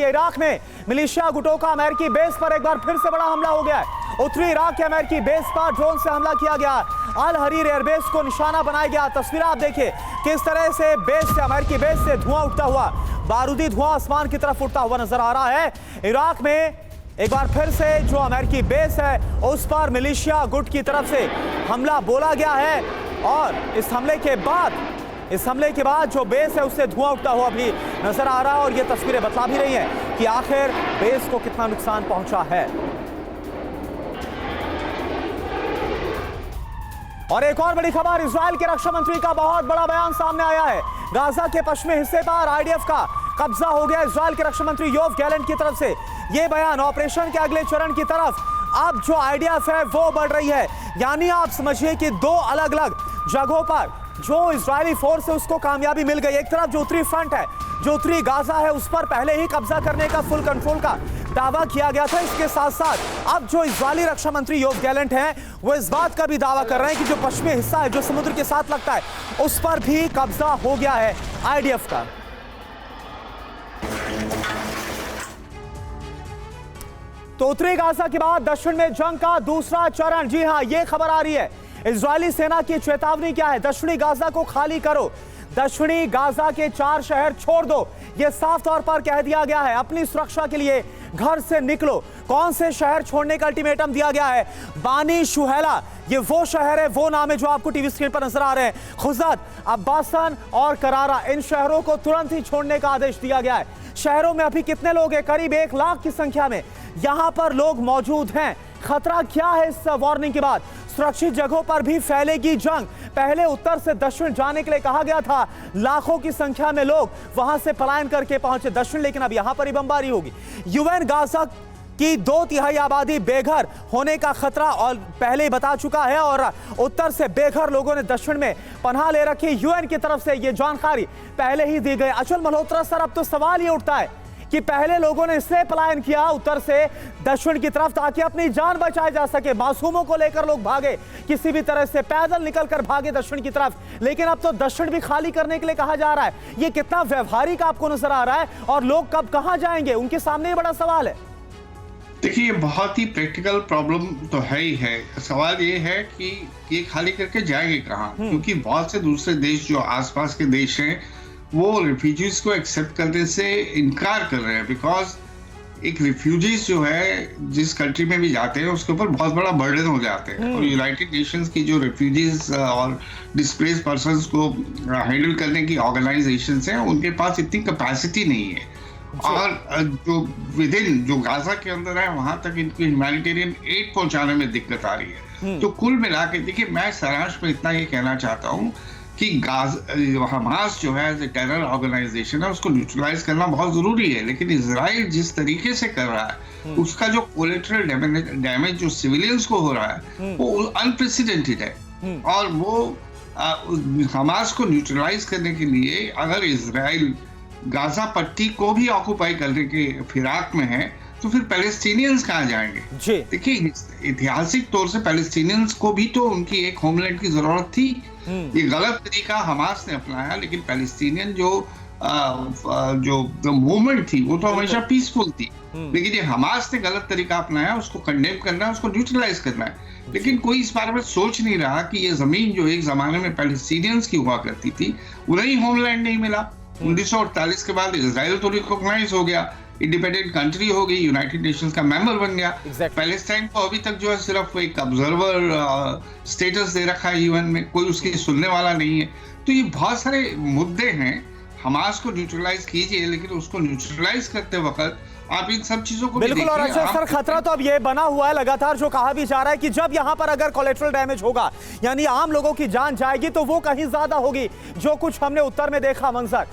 Iraq में militia गुटों का अमेरिकी बेस पर एक बार फिर से बड़ा हमला हो गया है। उत्तरी इराक के अमेरिकी बेस पर ड्रोन से हमला किया गया। अल हरीर एयरबेस को निशाना बनाया गया। तस्वीर आप देखिए किस तरह से बेस से, अमेरिकी बेस से धुआं उठता हुआ, बारूदी धुआं आसमान की तरफ उठता हुआ नजर आ रहा है। इराक में एक बार फिर से जो अमेरिकी बेस है उस पर मिलिशिया गुट की तरफ से हमला बोला गया है और इस हमले के बाद जो बेस है उससे धुआं उठता हुआ भी नजर आ रहा है और ये तस्वीरें बता भी रही हैं कि आखिर बेस को कितना नुकसान पहुंचा है। और एक और बड़ी खबर, इजराइल के रक्षा मंत्री का बहुत बड़ा बयान सामने आया है। गाजा के पश्चिमी हिस्से पर आईडीएफ का कब्जा हो गया। इजराइल के रक्षा मंत्री योव गैलेंट की तरफ से यह बयान, ऑपरेशन के अगले चरण की तरफ अब जो आईडीएफ है वो बढ़ रही है। यानी आप समझिए कि दो अलग अलग जगहों पर जो इजरायली फोर्स है उसको कामयाबी मिल गई। एक तरफ जो उत्तरी फ्रंट है, जो उत्तरी गाजा है, उस पर पहले ही कब्जा करने का, फुल कंट्रोल का दावा किया गया था। इसके साथ साथ अब जो इजरायली रक्षा मंत्री योव गैलेंट हैं वो इस बात का भी दावा कर रहे हैं कि जो पश्चिमी हिस्सा है, जो समुद्र के साथ लगता है, उस पर भी कब्जा हो गया है आईडीएफ का। तो उत्तरी गाजा के बाद दक्षिण में जंग का दूसरा चरण। जी हां, यह खबर आ रही है। इजरायली सेना की चेतावनी क्या है? दक्षिणी गाजा को खाली करो, दक्षिणी गाजा के 4 शहर छोड़ दो, यह साफ तौर पर कह दिया गया है। अपनी सुरक्षा के लिए घर से निकलो। कौन से शहर छोड़ने का अल्टीमेटम दिया गया है? बानी शुहैला, ये वो शहर है, वो नाम है जो आपको टीवी स्क्रीन पर नजर आ रहे हैं। खुजत, अब्बासन और करारा, इन शहरों को तुरंत ही छोड़ने का आदेश दिया गया है। शहरों में अभी कितने लोग हैं? करीब 1 लाख की संख्या में यहां पर लोग मौजूद हैं। खतरा क्या है इस वार्निंग के बाद? सुरक्षित जगहों पर भी फैलेगी जंग। पहले उत्तर से दक्षिण जाने के लिए कहा गया था, लाखों की संख्या में लोग वहां से पलायन करके पहुंचे दक्षिण, लेकिन अब यहां पर ही बमबारी होगी। यूएन गाजा की 2/3 आबादी बेघर होने का खतरा और पहले ही बता चुका है और उत्तर से बेघर लोगों ने दक्षिण में पनाह ले रखी। यूएन की तरफ से यह जानकारी पहले ही दी गई। अचल मल्होत्रा सर, अब तो सवाल ये उठता है कि पहले लोगों ने इससे पलायन किया उत्तर से दक्षिण की तरफ ताकि अपनी जान बचाई जा सके। मासूमों को लेकर लोग भागे, किसी भी तरह से पैदल निकलकर भागे दक्षिण की तरफ, लेकिन अब तो दक्षिण भी खाली करने के लिए कहा जा रहा है। ये कितना व्यवहारिक आपको नजर आ रहा है और लोग कब कहां जाएंगे? उनके सामने ये बड़ा सवाल है। देखिए, बहुत ही प्रैक्टिकल प्रॉब्लम तो है ही है। सवाल ये है कि ये खाली करके जाएंगे कहाँ, क्योंकि बहुत से दूसरे देश जो आसपास के देश हैं वो रिफ्यूजीज को एक्सेप्ट करने से इनकार कर रहे हैं। बिकॉज एक रिफ्यूजीज जो है जिस कंट्री में भी जाते हैं उसके ऊपर बहुत बड़ा बर्डन हो जाते हैं और यूनाइटेड नेशंस की जो रिफ्यूजीज और डिस्प्लेस्ड पर्संस को हैंडल करने की ऑर्गेनाइजेशंस हैं उनके पास इतनी कैपेसिटी नहीं है और जो विदिन जो गाजा के अंदर है वहां तक इनकी ह्यूमैनिटेरियन एड पहुंचाने में दिक्कत आ रही है। तो कुल मिला के देखिए, मैं सारांश में इतना ये कहना चाहता हूँ कि हमास जो है एज ए टेरर ऑर्गेनाइजेशन है उसको न्यूट्रलाइज करना बहुत जरूरी है, लेकिन इजराइल जिस तरीके से कर रहा है उसका जो कोलेटरल डैमेज जो सिविलियंस को हो रहा है वो अनप्रेसिडेंटेड है। और वो हमास को न्यूट्रलाइज करने के लिए अगर इजराइल गाजा पट्टी को भी ऑक्युपाई करने के फिराक में है तो फिर पैलेस्टीनियंस कहाँ जाएंगे? देखिए, ऐतिहासिक तौर से पैलेस्टीनियंस को भी तो उनकी एक होमलैंड की जरूरत थी। ये गलत तरीका हमास ने अपनाया, लेकिन पैलेस्टीनियन जो मूवमेंट थी वो तो हमेशा पीसफुल थी, लेकिन ये हमास ने गलत तरीका अपनाया। उसको कंडेम करना है, उसको न्यूट्रलाइज करना है, लेकिन कोई इस बारे में सोच नहीं रहा कि ये जमीन जो एक जमाने में पैलेस्टीनियंस की हुआ करती थी उन्हें होमलैंड नहीं मिला। 1948 के बाद इजराइल तो रिकॉग्नाइज हो गया, इंडिपेंडेंट कंट्री हो गई, यूनाइटेड नेशंस का मेंबर बन गया। पैलेस्टाइन को अभी तक जो है सिर्फ एक ऑब्जर्वर स्टेटस दे रखा है यूएन में, कोई उसकी सुनने वाला नहीं है। तो ये बहुत सारे मुद्दे हैं। हमास को न्यूट्रलाइज कीजिए, लेकिन उसको न्यूट्रलाइज करते वक्त आप इन सब चीजों को बिल्कुल। और अच्छा सर, खतरा तो अब ये बना हुआ है लगातार, जो कहा भी जा रहा है कि जब यहां पर अगर कोलेटरल डैमेज होगा यानी आम लोगों की जान जाएगी तो वो कहीं ज्यादा होगी, जो कुछ हमने उत्तर में देखा मंजर।